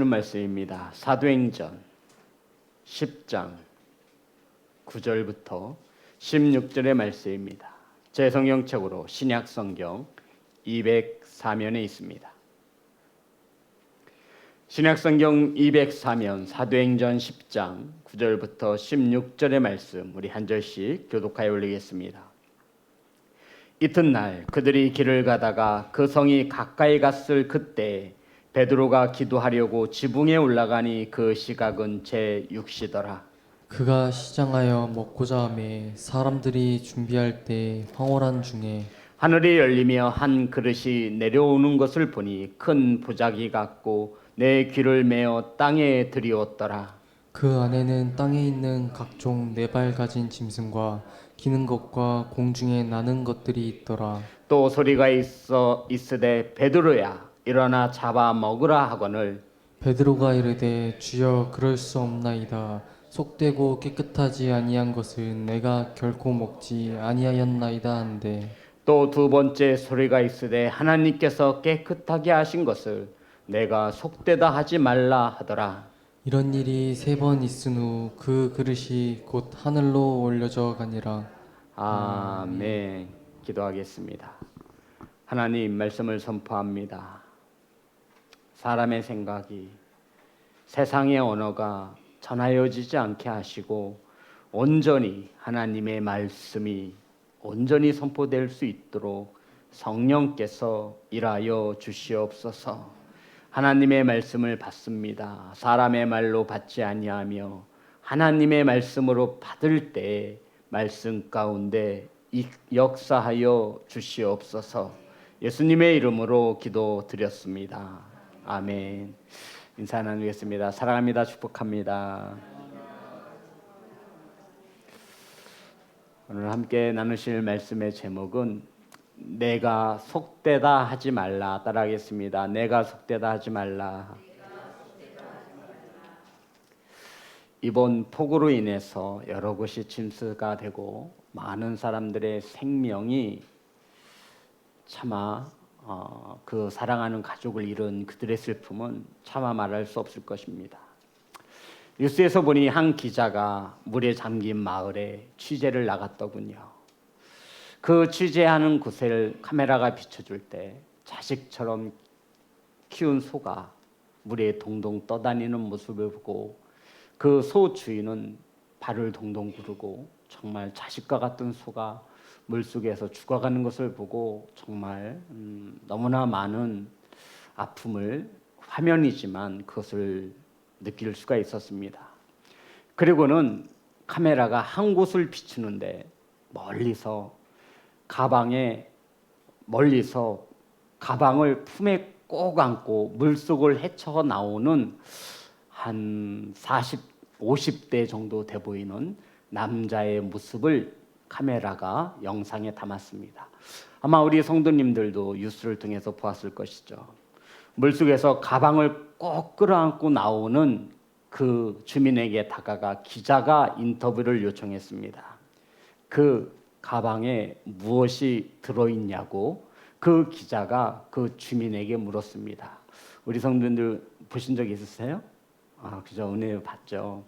말씀입니다. 사도행전 10장 9절부터 16절의 말씀입니다. 제 성경책으로 신약성경 204면에 있습니다. 신약성경 204면 사도행전 10장 9절부터 16절의 말씀 우리 한 절씩 교독하여 올리겠습니다. 이튿날 그들이 길을 가다가 그 성이 가까이 갔을 그때 베드로가 기도하려고 지붕에 올라가니 그 시각은 제6시더라. 그가 시장하여 먹고자 하매 사람들이 준비할 때 황홀한 중에 하늘이 열리며 한 그릇이 내려오는 것을 보니 큰 부자기 같고 내 귀를 메어 땅에 들이었더라. 그 안에는 땅에 있는 각종 네 발 가진 짐승과 기는 것과 공중에 나는 것들이 있더라. 또 소리가 있으되 베드로야 일어나 잡아 먹으라 하거늘 베드로가 이르되 주여 그럴 수 없나이다. 속되고 깨끗하지 아니한 것은 내가 결코 먹지 아니하였나이다 한데 또 두 번째 소리가 있으되 하나님께서 깨끗하게 하신 것을 내가 속되다 하지 말라 하더라. 이런 일이 세 번 있은 후 그 그릇이 곧 하늘로 올려져 가니라. 아멘. 기도하겠습니다. 하나님 말씀을 선포합니다. 사람의 생각이 세상의 언어가 전하여지지 않게 하시고 온전히 하나님의 말씀이 온전히 선포될 수 있도록 성령께서 일하여 주시옵소서. 하나님의 말씀을 받습니다. 사람의 말로 받지 아니하며 하나님의 말씀으로 받을 때 말씀 가운데 역사하여 주시옵소서. 예수님의 이름으로 기도드렸습니다. 아멘. 인사 나누겠습니다. 사랑합니다. 축복합니다. 오늘 함께 나누실 말씀의 제목은 내가 속되다 하지 말라. 따라하겠습니다. 내가 속되다 하지 말라. 이번 폭우로 인해서 여러 곳이 침수가 되고 많은 사람들의 생명이 차마 그 사랑하는 가족을 잃은 그들의 슬픔은 차마 말할 수 없을 것입니다. 뉴스에서 보니 한 기자가 물에 잠긴 마을에 취재를 나갔더군요. 그 취재하는 곳을 카메라가 비춰줄 때 자식처럼 키운 소가 물에 동동 떠다니는 모습을 보고 그 소 주인은 발을 동동 구르고 정말 자식과 같은 소가 물속에서 죽어가는 것을 보고 정말 너무나 많은 아픔을 화면이지만 그것을 느낄 수가 있었습니다. 그리고는 카메라가 한 곳을 비추는데 멀리서 가방을 품에 꼭 안고 물속을 헤쳐 나오는 한 40, 50대 정도 돼 보이는 남자의 모습을 카메라가 영상에 담았습니다. 아마 우리 성도님들도 뉴스를 통해서 보았을 것이죠. 물속에서 가방을 꼭 끌어안고 나오는 그 주민에게 다가가 기자가 인터뷰를 요청했습니다. 그 가방에 무엇이 들어있냐고 그 기자가 그 주민에게 물었습니다. 우리 성도님들 보신 적 있으세요? 그죠. 은혜 받죠.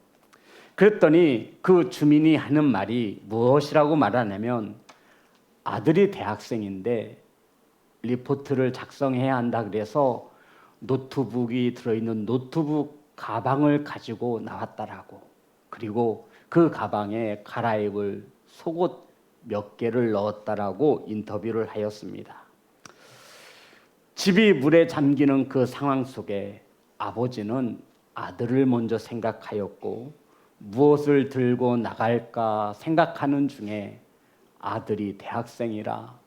그랬더니 그 주민이 하는 말이 무엇이라고 말하냐면 아들이 대학생인데 리포트를 작성해야 한다 그래서 노트북이 들어있는 노트북 가방을 가지고 나왔다라고. 그리고 그 가방에 갈아입을 속옷 몇 개를 넣었다라고 인터뷰를 하였습니다. 집이 물에 잠기는 그 상황 속에 아버지는 아들을 먼저 생각하였고 무엇을 들고 나갈까 생각하는 중에 아들이 대학생이라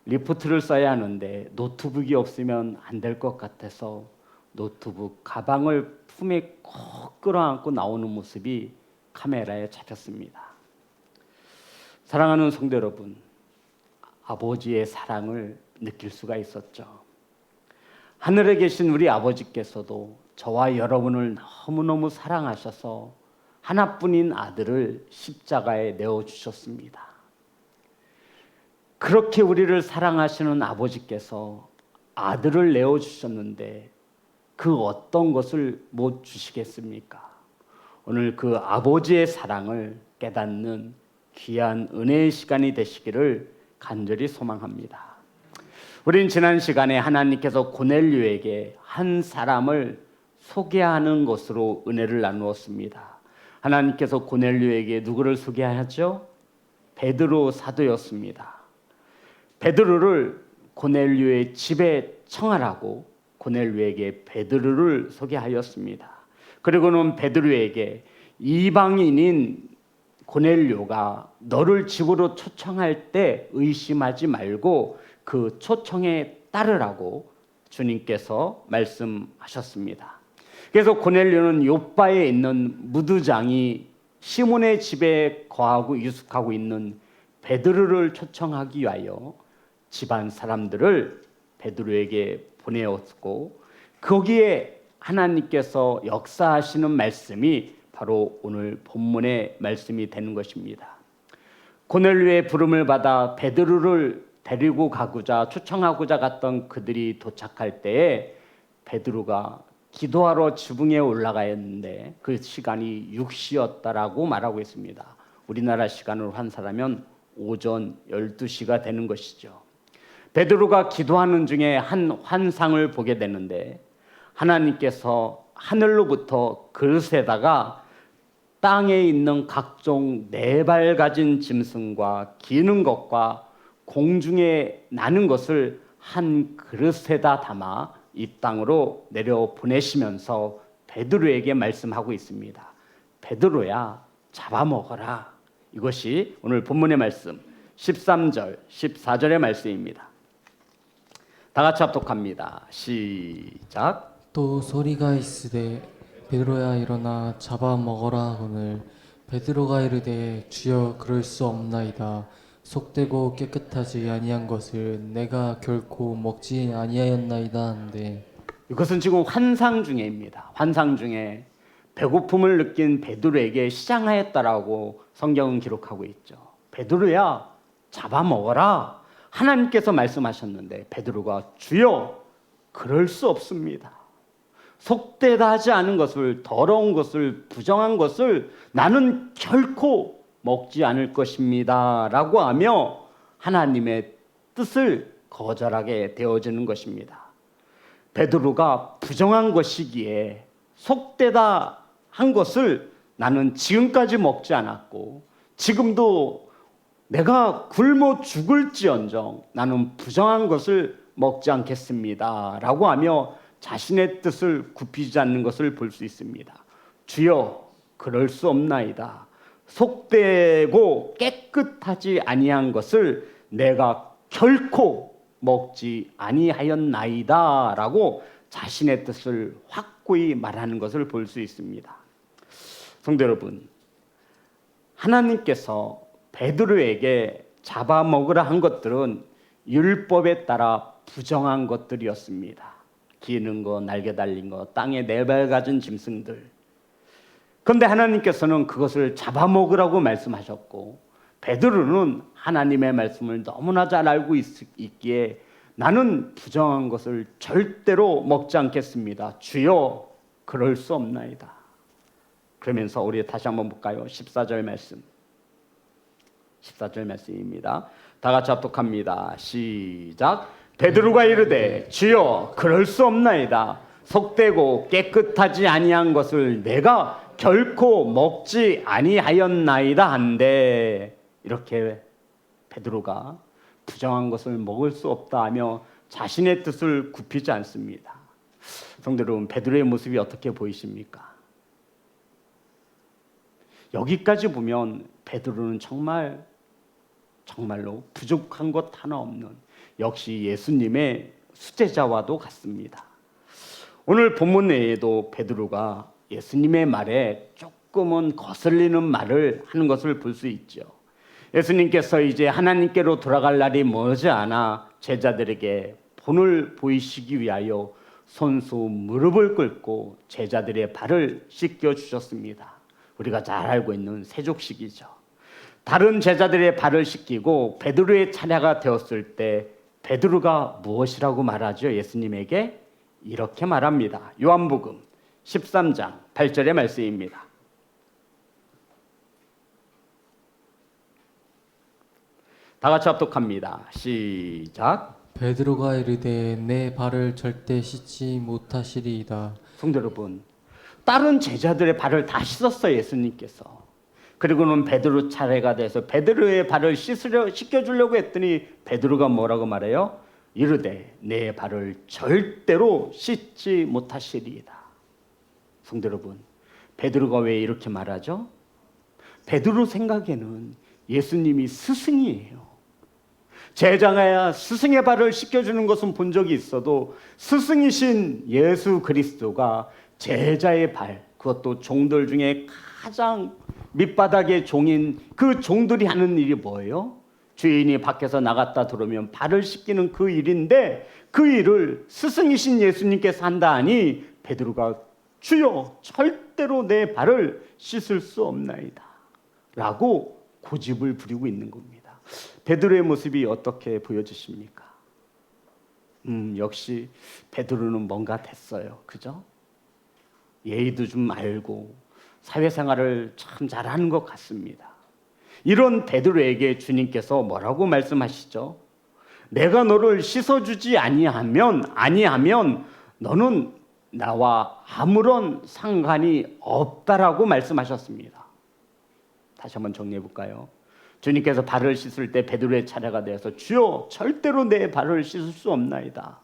리포트를 써야 하는데 노트북이 없으면 안 될 것 같아서 노트북 가방을 품에 꼭 끌어안고 나오는 모습이 카메라에 잡혔습니다. 사랑하는 성도 여러분, 아버지의 사랑을 느낄 수가 있었죠. 하늘에 계신 우리 아버지께서도 저와 여러분을 너무너무 사랑하셔서 하나뿐인 아들을 십자가에 내어주셨습니다. 그렇게 우리를 사랑하시는 아버지께서 아들을 내어주셨는데 그 어떤 것을 못 주시겠습니까? 오늘 그 아버지의 사랑을 깨닫는 귀한 은혜의 시간이 되시기를 간절히 소망합니다. 우린 지난 시간에 하나님께서 고넬료에게 한 사람을 소개하는 것으로 은혜를 나누었습니다. 하나님께서 고넬료에게 누구를 소개하셨죠? 베드로 사도였습니다. 베드로를 고넬료의 집에 청하라고 고넬료에게 베드로를 소개하였습니다. 그리고는 베드로에게 이방인인 고넬료가 너를 집으로 초청할 때 의심하지 말고 그 초청에 따르라고 주님께서 말씀하셨습니다. 그래서 고넬료는 요빠에 있는 무두장이 시몬의 집에 거하고 유숙하고 있는 베드로를 초청하기 위하여 집안 사람들을 베드로에게 보내었고, 거기에 하나님께서 역사하시는 말씀이 바로 오늘 본문의 말씀이 되는 것입니다. 고넬료의 부름을 받아 베드로를 데리고 가고자 초청하고자 갔던 그들이 도착할 때에 베드로가 기도하러 지붕에 올라가였는데 그 시간이 6시였다라고 말하고 있습니다. 우리나라 시간으로 환산하면 오전 12시가 되는 것이죠. 베드로가 기도하는 중에 한 환상을 보게 되는데, 하나님께서 하늘로부터 그릇에다가 땅에 있는 각종 네 발 가진 짐승과 기는 것과 공중에 나는 것을 한 그릇에다 담아 이 땅으로 내려 보내시면서 베드로에게 말씀하고 있습니다. 베드로야, 잡아먹어라. 이것이 오늘 본문의 말씀 13절, 14절의 말씀입니다. 다 같이 합독합니다. 시작. 또 소리가 있으되 베드로야 일어나 잡아먹어라 하거늘 베드로가 이르되 주여 그럴 수 없나이다. 속되고 깨끗하지 아니한 것을 내가 결코 먹지 아니하였나이다 한데. 이것은 지금 환상 중에입니다. 환상 중에 배고픔을 느낀 베드로에게 시장하였다라고 성경은 기록하고 있죠. 베드로야, 잡아먹어라. 하나님께서 말씀하셨는데 베드로가 주여 그럴 수 없습니다. 속되다 하지 않은 것을, 더러운 것을, 부정한 것을 나는 결코 먹지 않을 것입니다 라고 하며 하나님의 뜻을 거절하게 되어지는 것입니다. 베드로가 부정한 것이기에 속되다 한 것을 나는 지금까지 먹지 않았고 지금도 내가 굶어 죽을지언정 나는 부정한 것을 먹지 않겠습니다 라고 하며 자신의 뜻을 굽히지 않는 것을 볼 수 있습니다. 주여 그럴 수 없나이다. 속되고 깨끗하지 아니한 것을 내가 결코 먹지 아니하였나이다 라고 자신의 뜻을 확고히 말하는 것을 볼 수 있습니다. 성도 여러분, 하나님께서 베드로에게 잡아먹으라 한 것들은 율법에 따라 부정한 것들이었습니다. 기는 거, 날개 달린 거, 땅에 네 발 가진 짐승들. 그런데 하나님께서는 그것을 잡아먹으라고 말씀하셨고 베드로는 하나님의 말씀을 너무나 잘 알고 있기에 나는 부정한 것을 절대로 먹지 않겠습니다. 주여 그럴 수 없나이다. 그러면서 우리 다시 한번 볼까요? 14절 말씀. 14절 말씀입니다. 다 같이 합독합니다. 시작. 베드로가 이르되 주여 그럴 수 없나이다. 속되고 깨끗하지 아니한 것을 내가 결코 먹지 아니하였나이다 한데, 이렇게 베드로가 부정한 것을 먹을 수 없다 하며 자신의 뜻을 굽히지 않습니다. 성도 여러분, 베드로의 모습이 어떻게 보이십니까? 여기까지 보면 베드로는 정말로 부족한 것 하나 없는, 역시 예수님의 수제자와도 같습니다. 오늘 본문 내에도 베드로가 예수님의 말에 조금은 거슬리는 말을 하는 것을 볼 수 있죠. 예수님께서 이제 하나님께로 돌아갈 날이 머지않아 제자들에게 본을 보이시기 위하여 손수 무릎을 꿇고 제자들의 발을 씻겨 주셨습니다. 우리가 잘 알고 있는 세족식이죠. 다른 제자들의 발을 씻기고 베드로의 차례가 되었을 때 베드로가 무엇이라고 말하죠? 예수님에게 이렇게 말합니다. 요한복음 13장 8절의 말씀입니다. 다 같이 합독합니다. 시작. 베드로가 이르되 내 발을 절대 씻지 못하시리이다. 성도 여러분, 다른 제자들의 발을 다 씻었어요, 예수님께서. 그리고는 베드로 차례가 돼서 베드로의 발을 씻겨주려고 했더니 베드로가 뭐라고 말해요? 이르되 내 발을 절대로 씻지 못하시리이다. 성도 여러분, 베드로가 왜 이렇게 말하죠? 베드로 생각에는 예수님이 스승이에요. 제자가 스승의 발을 씻겨주는 것은 본 적이 있어도 스승이신 예수 그리스도가 제자의 발, 그것도 종들 중에 가장 밑바닥의 종인 그 종들이 하는 일이 뭐예요? 주인이 밖에서 나갔다 들어오면 발을 씻기는 그 일인데 그 일을 스승이신 예수님께서 한다 하니 베드로가 주여 절대로 내 발을 씻을 수 없나이다 라고 고집을 부리고 있는 겁니다. 베드로의 모습이 어떻게 보여지십니까? 역시 베드로는 뭔가 됐어요. 그죠? 예의도 좀 알고 사회생활을 참 잘하는 것 같습니다. 이런 베드로에게 주님께서 뭐라고 말씀하시죠? 내가 너를 씻어주지 아니하면 너는 나와 아무런 상관이 없다라고 말씀하셨습니다. 다시 한번 정리해 볼까요? 주님께서 발을 씻을 때 베드로의 차례가 되어서 주여 절대로 내 발을 씻을 수 없나이다.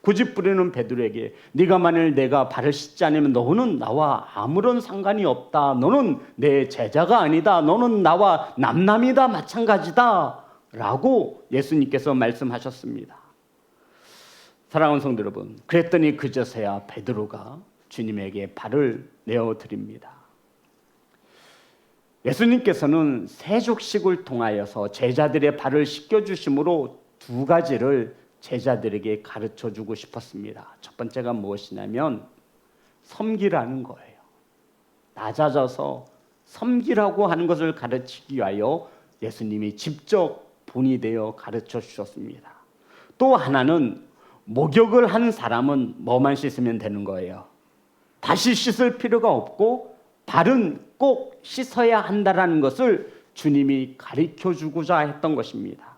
고집 부리는 베드로에게 네가 만일 내가 발을 씻지 않으면 너는 나와 아무런 상관이 없다. 너는 내 제자가 아니다. 너는 나와 남남이다. 마찬가지다. 라고 예수님께서 말씀하셨습니다. 사랑하는 성도 여러분, 그랬더니 그저서야 베드로가 주님에게 발을 내어드립니다. 예수님께서는 세족식을 통하여서 제자들의 발을 씻겨주심으로 두 가지를 제자들에게 가르쳐주고 싶었습니다. 첫 번째가 무엇이냐면 섬기라는 거예요. 낮아져서 섬기라고 하는 것을 가르치기 위하여 예수님이 직접 본이 되어 가르쳐 주셨습니다. 또 하나는 목욕을 한 사람은 뭐만 씻으면 되는 거예요. 다시 씻을 필요가 없고 발은 꼭 씻어야 한다라는 것을 주님이 가르쳐주고자 했던 것입니다.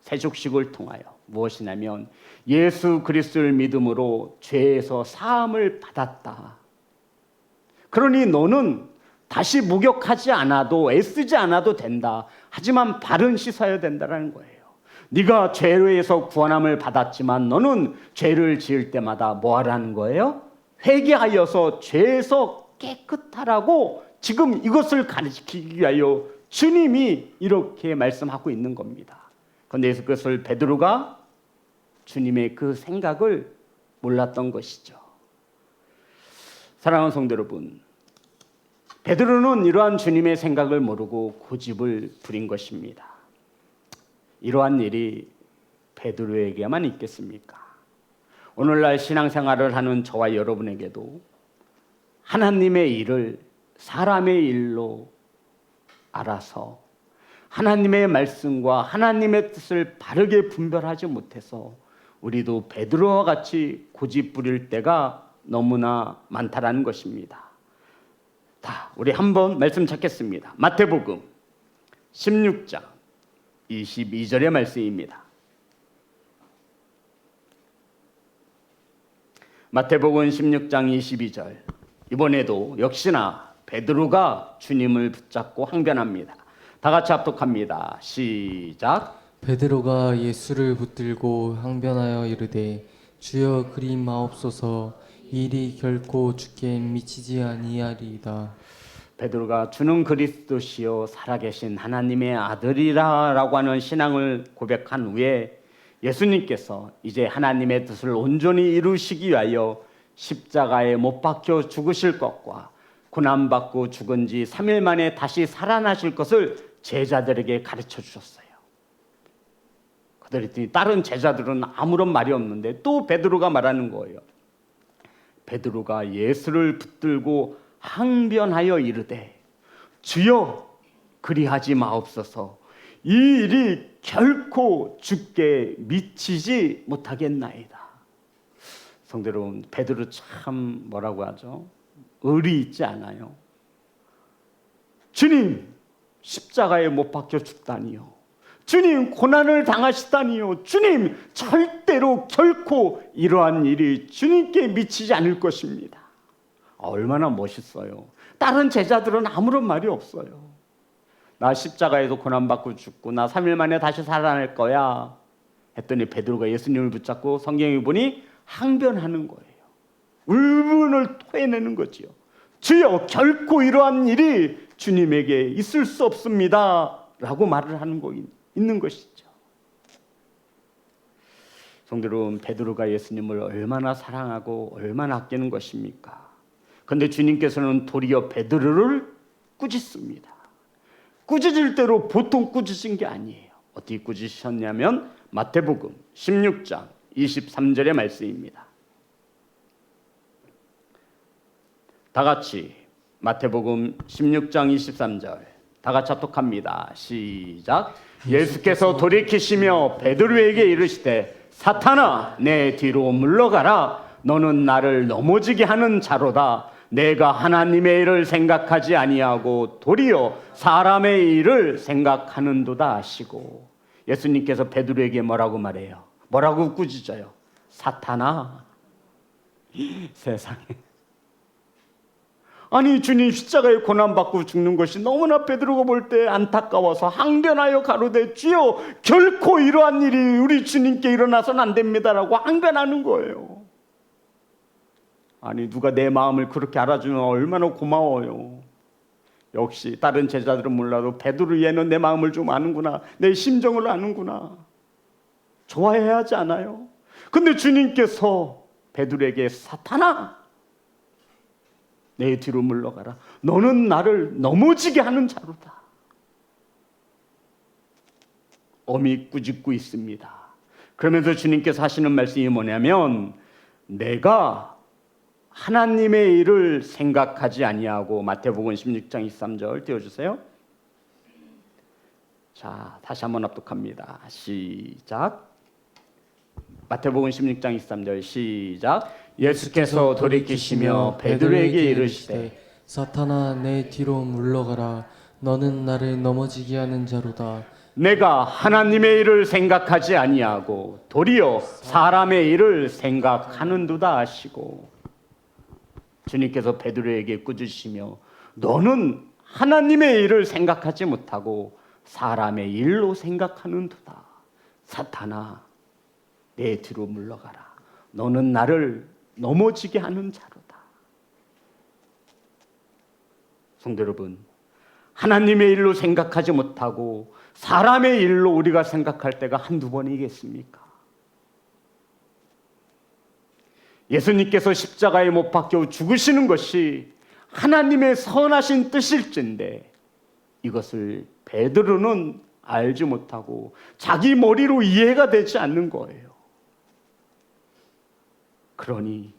세족식을 통하여 무엇이냐면 예수 그리스도를 믿음으로 죄에서 사함을 받았다. 그러니 너는 다시 목욕하지 않아도 애쓰지 않아도 된다. 하지만 발은 씻어야 된다는 거예요. 네가 죄에서 구원함을 받았지만 너는 죄를 지을 때마다 뭐 하라는 거예요? 회개하여서 죄에서 깨끗하라고 지금 이것을 가르치기 위하여 주님이 이렇게 말씀하고 있는 겁니다. 그런데 그것을 베드로가 주님의 그 생각을 몰랐던 것이죠. 사랑하는 성도 여러분, 베드로는 이러한 주님의 생각을 모르고 고집을 부린 것입니다. 이러한 일이 베드로에게만 있겠습니까? 오늘날 신앙생활을 하는 저와 여러분에게도 하나님의 일을 사람의 일로 알아서 하나님의 말씀과 하나님의 뜻을 바르게 분별하지 못해서 우리도 베드로와 같이 고집 부릴 때가 너무나 많다라는 것입니다. 우리 한번 말씀 찾겠습니다. 마태복음 16장 22절의 말씀입니다. 마태복음 16장 22절. 이번에도 역시나 베드로가 주님을 붙잡고 항변합니다. 다 같이 합독합니다. 시작. 베드로가 예수를 붙들고 항변하여 이르되 주여 그리 마옵소서 이 일이 결코 주께 미치지 아니하리이다. 베드로가 주는 그리스도시요 살아계신 하나님의 아들이라고 하는 신앙을 고백한 후에 예수님께서 이제 하나님의 뜻을 온전히 이루시기 위하여 십자가에 못 박혀 죽으실 것과 고난받고 죽은 지 3일 만에 다시 살아나실 것을 제자들에게 가르쳐 주셨어요. 그랬더니 다른 제자들은 아무런 말이 없는데 또 베드로가 말하는 거예요. 베드로가 예수를 붙들고 항변하여 이르되 주여 그리하지 마옵소서 이 일이 결코 주께 미치지 못하겠나이다. 성도 여러분, 베드로 참 뭐라고 하죠? 의리 있지 않아요? 주님, 십자가에 못 박혀 죽다니요. 주님, 고난을 당하시다니요. 주님, 절대로 결코 이러한 일이 주님께 미치지 않을 것입니다. 얼마나 멋있어요. 다른 제자들은 아무런 말이 없어요. 나 십자가에서 고난받고 죽고 나 3일 만에 다시 살아날 거야 했더니 베드로가 예수님을 붙잡고 성경에 보니 항변하는 거예요. 울분을 토해내는 거지요. 주여, 결코 이러한 일이 주님에게 있을 수 없습니다 라고 말을 하는 거 있는 것이죠. 성도 여러분, 베드로가 예수님을 얼마나 사랑하고 얼마나 아끼는 것입니까? 그런데 주님께서는 도리어 베드로를 꾸짖습니다. 꾸짖을 대로 보통 꾸짖은 게 아니에요. 어떻게 꾸짖으셨냐면 마태복음 16장 23절의 말씀입니다. 다 같이 마태복음 16장 23절 다 같이 합독합니다. 시작. 예수께서 돌이키시며 베드로에게 이르시되 사탄아, 내 뒤로 물러가라. 너는 나를 넘어지게 하는 자로다. 내가 하나님의 일을 생각하지 아니하고 도리어 사람의 일을 생각하는도다 하시고, 예수님께서 베드로에게 뭐라고 말해요? 뭐라고 꾸짖어요? 사탄아. 세상에, 아니 주님 십자가에 고난받고 죽는 것이 너무나 베드로가 볼 때 안타까워서 항변하여 가로되 주여, 결코 이러한 일이 우리 주님께 일어나서는 안 됩니다라고 항변하는 거예요. 아니 누가 내 마음을 그렇게 알아주면 얼마나 고마워요. 역시 다른 제자들은 몰라도 베드로, 얘는 내 마음을 좀 아는구나, 내 심정을 아는구나, 좋아해야 하지 않아요? 근데 주님께서 베드로에게 사탄아, 내 뒤로 물러가라. 너는 나를 넘어지게 하는 자로다. 엄히 꾸짖고 있습니다. 그러면서 주님께서 하시는 말씀이 뭐냐면, 내가 하나님의 일을 생각하지 아니하고, 마태복음 16장 23절 띄워주세요. 자, 다시 한번 합독합니다. 시작. 마태복음 16장 23절 시작. 예수께서 돌이키시며 베드로에게 이르시되 사탄아, 내 뒤로 물러가라. 너는 나를 넘어지게 하는 자로다. 내가 하나님의 일을 생각하지 아니하고 도리어 사람의 일을 생각하는도다 하시고, 주님께서 베드로에게 꾸짖으시며 너는 하나님의 일을 생각하지 못하고 사람의 일로 생각하는도다. 사탄아, 내 뒤로 물러가라. 너는 나를 넘어지게 하는 자로다. 성도 여러분, 하나님의 일로 생각하지 못하고 사람의 일로 우리가 생각할 때가 한두 번이겠습니까? 예수님께서 십자가에 못 박혀 죽으시는 것이 하나님의 선하신 뜻일진데, 이것을 베드로는 알지 못하고 자기 머리로 이해가 되지 않는 거예요. 그러니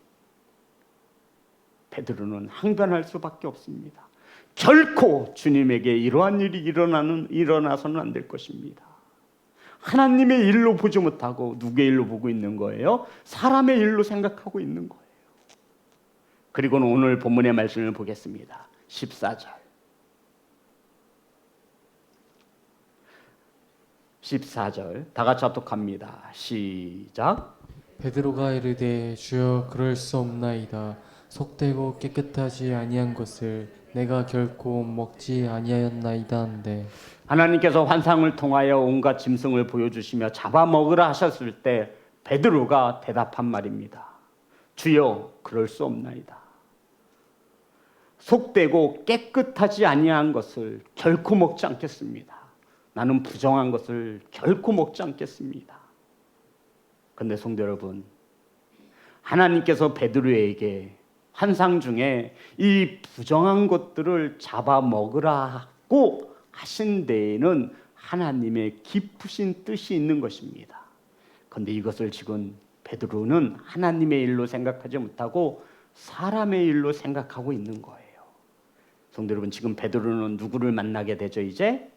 베드로는 항변할 수밖에 없습니다. 결코 주님에게 이러한 일이 일어나서는 안 될 것입니다. 하나님의 일로 보지 못하고 누구의 일로 보고 있는 거예요? 사람의 일로 생각하고 있는 거예요. 그리고는 오늘 본문의 말씀을 보겠습니다. 14절. 14절 다 같이 합독합니다. 시작. 베드로가 이르되 주여, 그럴 수 없나이다. 속되고 깨끗하지 아니한 것을 내가 결코 먹지 아니하였나이다 한데, 하나님께서 환상을 통하여 온갖 짐승을 보여주시며 잡아먹으라 하셨을 때 베드로가 대답한 말입니다. 주여, 그럴 수 없나이다. 속되고 깨끗하지 아니한 것을 결코 먹지 않겠습니다. 나는 부정한 것을 결코 먹지 않겠습니다. 그런데 성도 여러분, 하나님께서 베드로에게 환상 중에 이 부정한 것들을 잡아먹으라고 하신 데에는 하나님의 깊으신 뜻이 있는 것입니다. 그런데 이것을 지금 베드로는 하나님의 일로 생각하지 못하고 사람의 일로 생각하고 있는 거예요. 성도 여러분, 지금 베드로는 누구를 만나게 되죠? 이제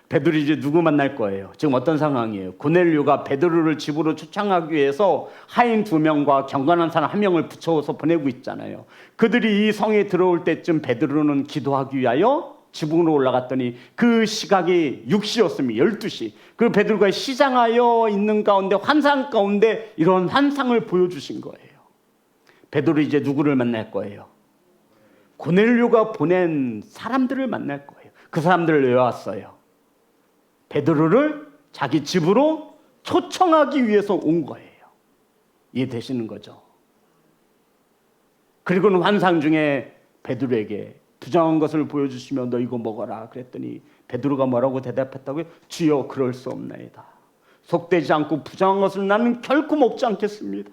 베드로 이제 누구 만날 거예요? 지금 어떤 상황이에요? 고넬료가 베드로를 집으로 초청하기 위해서 하인 2명과 경건한 사람 1명을 붙여서 보내고 있잖아요. 그들이 이 성에 들어올 때쯤 베드로는 기도하기 위하여 지붕으로 올라갔더니 그 시각이 6시였습니다. 12시. 그 베드로가 시장하여 있는 가운데 환상 가운데 이런 환상을 보여주신 거예요. 베드로 이제 누구를 만날 거예요? 고넬료가 보낸 사람들을 만날 거예요. 그 사람들을 왜 왔어요? 베드로를 자기 집으로 초청하기 위해서 온 거예요. 이해되시는 거죠? 그리고는 환상 중에 베드로에게 부정한 것을 보여주시며 너 이거 먹어라 그랬더니 베드로가 뭐라고 대답했다고요? 주여 그럴 수 없나이다. 속되지 않고 부정한 것을 나는 결코 먹지 않겠습니다.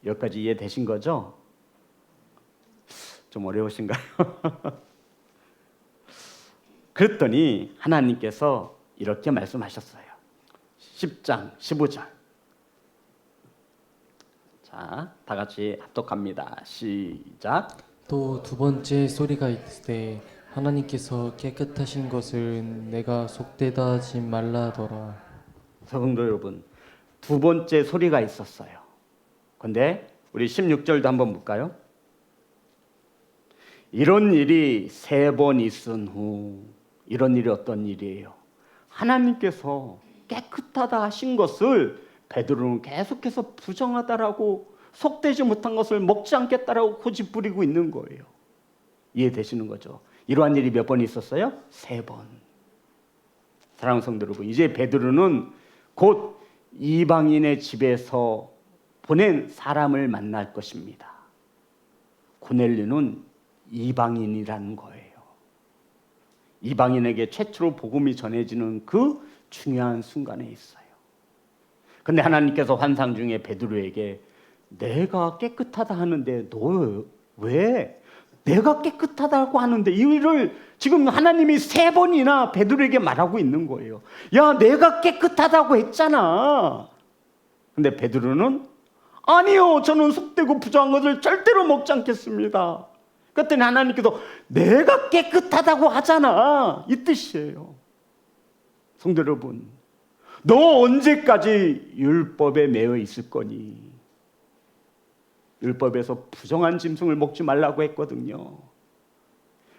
여기까지 이해되신 거죠? 좀 어려우신가요? 그랬더니 하나님께서 이렇게 말씀하셨어요. 10장 15절. 자, 다 같이 합독합니다. 시작. 또 두 번째 소리가 있으되 하나님께서 깨끗하신 것을 내가 속되다 하지 말라 하더라. 성도 여러분, 두 번째 소리가 있었어요. 근데 우리 16절도 한번 볼까요? 이런 일이 3번 있은 후, 이런 일이 어떤 일이에요? 하나님께서 깨끗하다 하신 것을 베드로는 계속해서 부정하다라고 속되지 못한 것을 먹지 않겠다라고 고집 부리고 있는 거예요. 이해되시는 거죠? 이러한 일이 몇 번 있었어요? 3번. 사랑하는 성도 여러분, 이제 베드로는 곧 이방인의 집에서 보낸 사람을 만날 것입니다. 고넬료는 이방인이라는 거예요. 이방인에게 최초로 복음이 전해지는 그 중요한 순간에 있어요. 근데 하나님께서 환상 중에 베드로에게 내가 깨끗하다 하는데 너 왜 내가 깨끗하다고 하는데 이 일을 지금 하나님이 3번이나 베드로에게 말하고 있는 거예요. 야, 내가 깨끗하다고 했잖아. 근데 베드로는 아니요, 저는 속되고 부정한 것을 절대로 먹지 않겠습니다. 그랬더니 하나님께서 내가 깨끗하다고 하잖아, 이 뜻이에요. 성도 여러분, 너 언제까지 율법에 매여 있을 거니? 율법에서 부정한 짐승을 먹지 말라고 했거든요.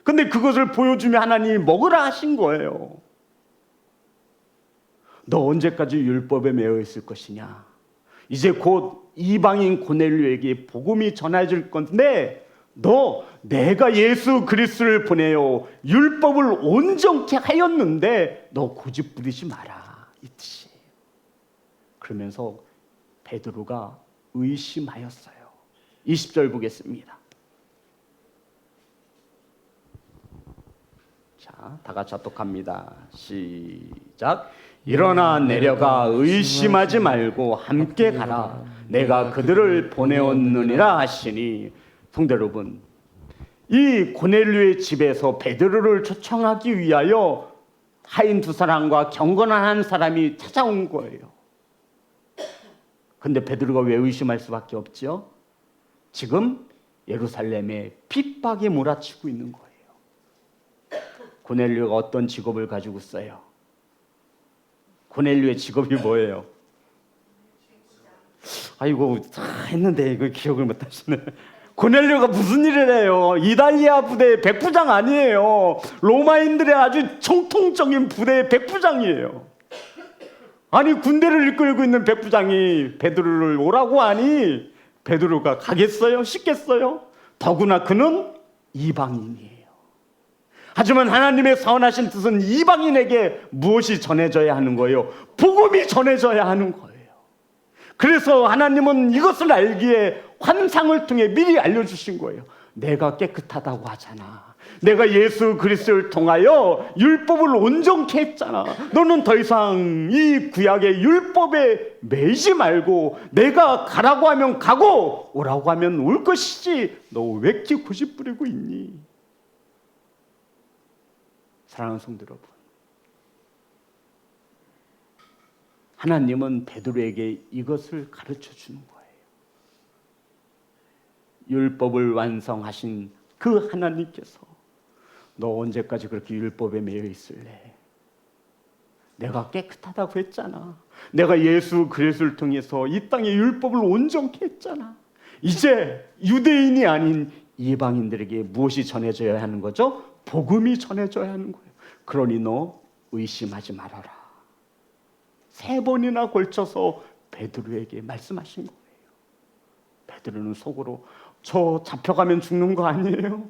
근데 그것을 보여주며 하나님이 먹으라 하신 거예요. 너 언제까지 율법에 매여 있을 것이냐? 이제 곧 이방인 고넬료에게 복음이 전해질 건데 너 내가 예수 그리스도를 보내요 율법을 온전케 하였는데 너 고집 부리지 마라, 이 뜻이에요. 그러면서 베드로가 의심하였어요. 20절 보겠습니다. 자, 다 같이 합독합니다. 시작. 일어나 내려가 의심하지 말고 함께 가라. 내가 그들을 보내었느니라 하시니. 성도 여러분, 이 고넬료의 집에서 베드로를 초청하기 위하여 하인 2사람과 경건한 한 사람이 찾아온 거예요. 근데 베드로가 왜 의심할 수밖에 없죠? 지금 예루살렘에 핍박이 몰아치고 있는 거예요. 고넬료가 어떤 직업을 가지고 있어요? 고넬료의 직업이 뭐예요? 아이고, 했는데 이거 기억을 못 하시네. 고넬료가 무슨 일을 해요? 이달리아 부대의 백부장 아니에요. 로마인들의 아주 정통적인 부대의 백부장이에요. 아니, 군대를 이끌고 있는 백부장이 베드로를 오라고 하니 베드로가 가겠어요? 쉽겠어요? 더구나 그는 이방인이에요. 하지만 하나님의 선하신 뜻은 이방인에게 무엇이 전해져야 하는 거예요? 복음이 전해져야 하는 거예요. 그래서 하나님은 이것을 알기에 환상을 통해 미리 알려주신 거예요. 내가 깨끗하다고 하잖아. 내가 예수 그리스도를 통하여 율법을 온전케 했잖아. 너는 더 이상 이 구약의 율법에 매이지 말고 내가 가라고 하면 가고 오라고 하면 올 것이지 너 왜 이렇게 고집 부리고 있니? 사랑하는 성도 여러분, 하나님은 베드로에게 이것을 가르쳐 주는 거예요. 율법을 완성하신 그 하나님께서 너 언제까지 그렇게 율법에 매여 있을래? 내가 깨끗하다고 했잖아. 내가 예수 그리스도를 통해서 이 땅의 율법을 온전케 했잖아. 이제 유대인이 아닌 이방인들에게 무엇이 전해져야 하는 거죠? 복음이 전해져야 하는 거예요. 그러니 너 의심하지 말아라. 3번이나 걸쳐서 베드로에게 말씀하신 거예요. 베드로는 속으로 저 잡혀가면 죽는 거 아니에요?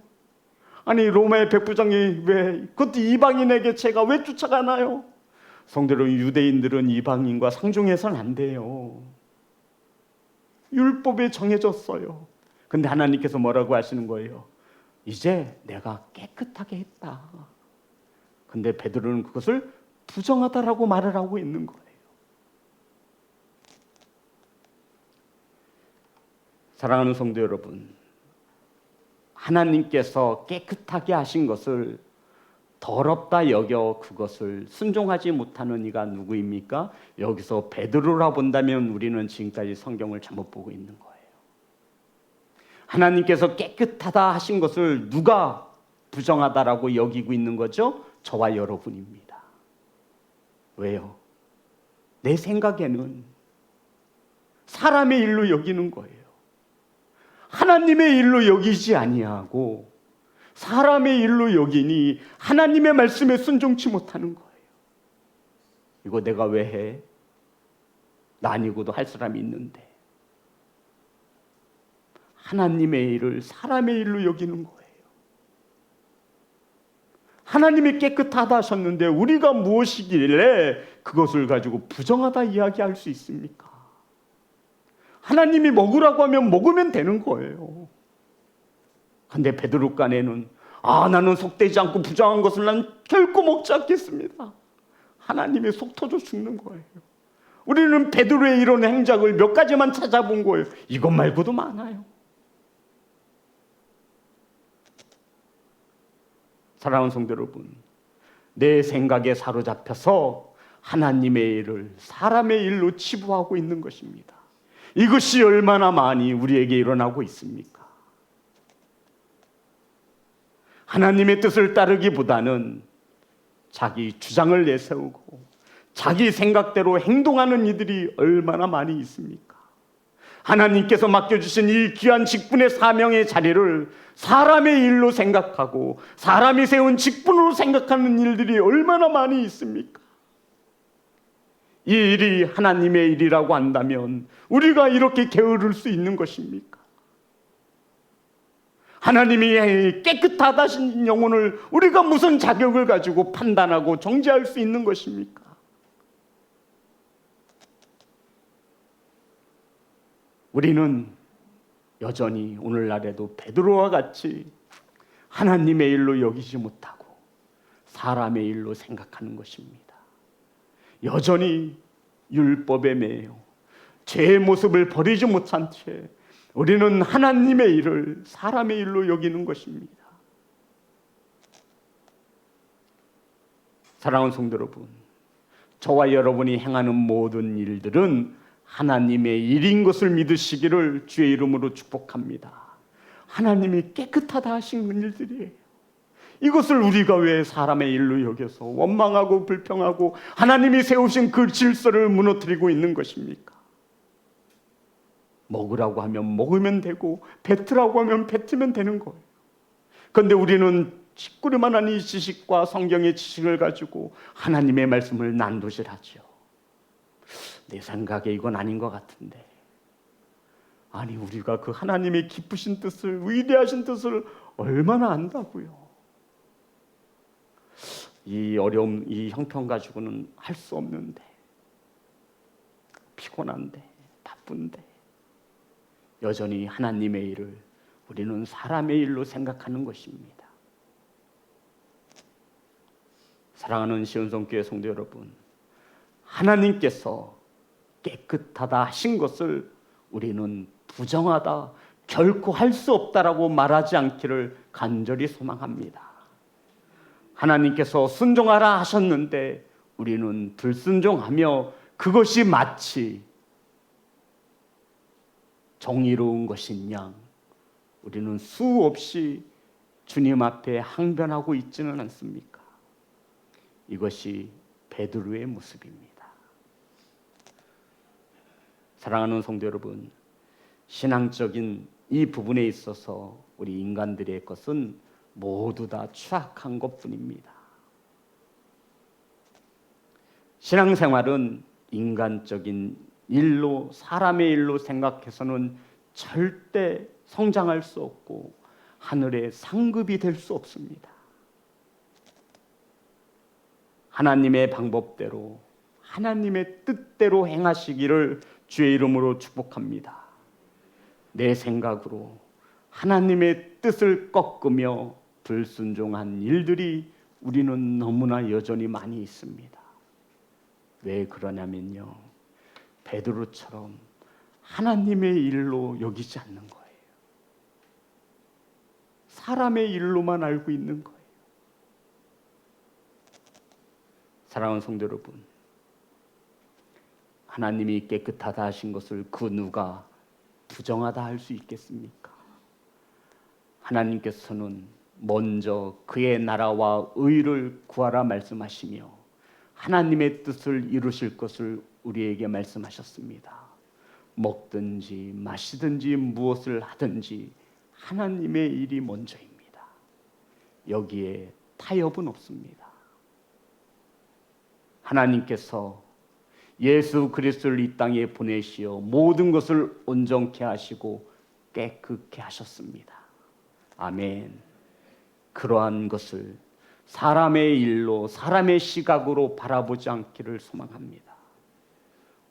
아니 로마의 백부장이 왜 그것도 이방인에게 제가 왜 쫓아가나요? 성대로 유대인들은 이방인과 상종해서는 안 돼요. 율법에 정해졌어요. 근데 하나님께서 뭐라고 하시는 거예요? 이제 내가 깨끗하게 했다. 근데 베드로는 그것을 부정하다라고 말을 하고 있는 거예요. 사랑하는 성도 여러분, 하나님께서 깨끗하게 하신 것을 더럽다 여겨 그것을 순종하지 못하는 이가 누구입니까? 여기서 베드로라 본다면 우리는 지금까지 성경을 잘못 보고 있는 거예요. 하나님께서 깨끗하다 하신 것을 누가 부정하다라고 여기고 있는 거죠? 저와 여러분입니다. 왜요? 내 생각에는 사람의 일로 여기는 거예요. 하나님의 일로 여기지 아니하고 사람의 일로 여기니 하나님의 말씀에 순종치 못하는 거예요. 이거 내가 왜 해? 나 아니고도 할 사람이 있는데. 하나님의 일을 사람의 일로 여기는 거예요. 하나님이 깨끗하다 하셨는데 우리가 무엇이길래 그것을 가지고 부정하다 이야기할 수 있습니까? 하나님이 먹으라고 하면 먹으면 되는 거예요. 근데 베드로 간에는 나는 속되지 않고 부정한 것을 난 결코 먹지 않겠습니다. 하나님의 속 터져 죽는 거예요. 우리는 베드로의 이런 행적을 몇 가지만 찾아본 거예요. 이것 말고도 많아요. 사랑하는 성도 여러분, 내 생각에 사로잡혀서 하나님의 일을 사람의 일로 치부하고 있는 것입니다. 이것이 얼마나 많이 우리에게 일어나고 있습니까? 하나님의 뜻을 따르기보다는 자기 주장을 내세우고 자기 생각대로 행동하는 이들이 얼마나 많이 있습니까? 하나님께서 맡겨주신 이 귀한 직분의 사명의 자리를 사람의 일로 생각하고 사람이 세운 직분으로 생각하는 일들이 얼마나 많이 있습니까? 이 일이 하나님의 일이라고 한다면 우리가 이렇게 게으를 수 있는 것입니까? 하나님이 깨끗하다 하신 영혼을 우리가 무슨 자격을 가지고 판단하고 정죄할 수 있는 것입니까? 우리는 여전히 오늘날에도 베드로와 같이 하나님의 일로 여기지 못하고 사람의 일로 생각하는 것입니다. 여전히 율법에 매여 죄의 모습을 버리지 못한 채 우리는 하나님의 일을 사람의 일로 여기는 것입니다. 사랑하는 성도 여러분, 저와 여러분이 행하는 모든 일들은 하나님의 일인 것을 믿으시기를 주의 이름으로 축복합니다. 하나님이 깨끗하다 하신 일들이에요. 이것을 우리가 왜 사람의 일로 여겨서 원망하고 불평하고 하나님이 세우신 그 질서를 무너뜨리고 있는 것입니까? 먹으라고 하면 먹으면 되고 뱉으라고 하면 뱉으면 되는 거예요. 그런데 우리는 짓구리만한 이 지식과 성경의 지식을 가지고 하나님의 말씀을 난도질하죠. 내 생각에 이건 아닌 것 같은데, 아니 우리가 그 하나님의 기쁘신 뜻을, 위대하신 뜻을 얼마나 안다고요. 이 어려움, 이 형편 가지고는 할 수 없는데, 피곤한데, 바쁜데 여전히 하나님의 일을 우리는 사람의 일로 생각하는 것입니다. 사랑하는 시온성교회 성도 여러분, 하나님께서 깨끗하다 하신 것을 우리는 부정하다, 결코 할 수 없다라고 말하지 않기를 간절히 소망합니다. 하나님께서 순종하라 하셨는데 우리는 불순종하며 그것이 마치 정의로운 것인 양 우리는 수없이 주님 앞에 항변하고 있지는 않습니까? 이것이 베드로의 모습입니다. 사랑하는 성도 여러분, 신앙적인 이 부분에 있어서 우리 인간들의 것은 모두 다 추악한 것뿐입니다. 신앙생활은 인간적인 일로, 사람의 일로 생각해서는 절대 성장할 수 없고 하늘의 상급이 될 수 없습니다. 하나님의 방법대로, 하나님의 뜻대로 행하시기를 주의 이름으로 축복합니다. 내 생각으로 하나님의 뜻을 꺾으며 불순종한 일들이 우리는 너무나 여전히 많이 있습니다. 왜 그러냐면요, 베드로처럼 하나님의 일로 여기지 않는 거예요. 사람의 일로만 알고 있는 거예요. 사랑하는 성도 여러분, 하나님이 깨끗하다 하신 것을 그 누가 부정하다 할 수 있겠습니까? 하나님께서는 먼저 그의 나라와 의를 구하라 말씀하시며 하나님의 뜻을 이루실 것을 우리에게 말씀하셨습니다. 먹든지 마시든지 무엇을 하든지 하나님의 일이 먼저입니다. 여기에 타협은 없습니다. 하나님께서 예수 그리스도를 이 땅에 보내시어 모든 것을 온전케 하시고 깨끗게 하셨습니다. 아멘. 그러한 것을 사람의 일로, 사람의 시각으로 바라보지 않기를 소망합니다.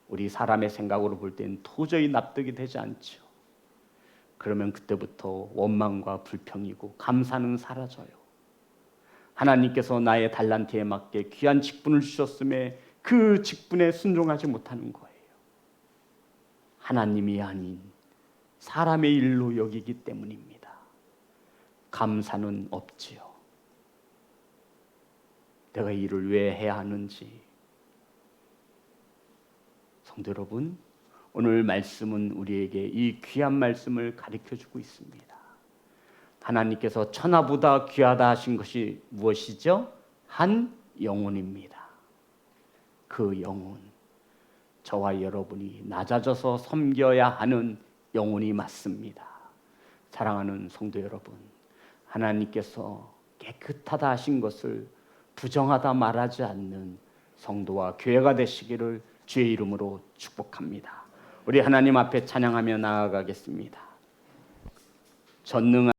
우리 사람의 생각으로 볼 땐 도저히 납득이 되지 않죠. 그러면 그때부터 원망과 불평이고 감사는 사라져요. 하나님께서 나의 달란트에 맞게 귀한 직분을 주셨음에 그 직분에 순종하지 못하는 거예요. 하나님이 아닌 사람의 일로 여기기 때문입니다. 감사는 없지요. 내가 일을 왜 해야 하는지. 성도 여러분, 오늘 말씀은 우리에게 이 귀한 말씀을 가르쳐주고 있습니다. 하나님께서 천하보다 귀하다 하신 것이 무엇이죠? 한 영혼입니다. 그 영혼, 저와 여러분이 낮아져서 섬겨야 하는 영혼이 맞습니다. 사랑하는 성도 여러분, 하나님께서 깨끗하다 하신 것을 부정하다 말하지 않는 성도와 교회가 되시기를 주의 이름으로 축복합니다. 우리 하나님 앞에 찬양하며 나아가겠습니다. 전능한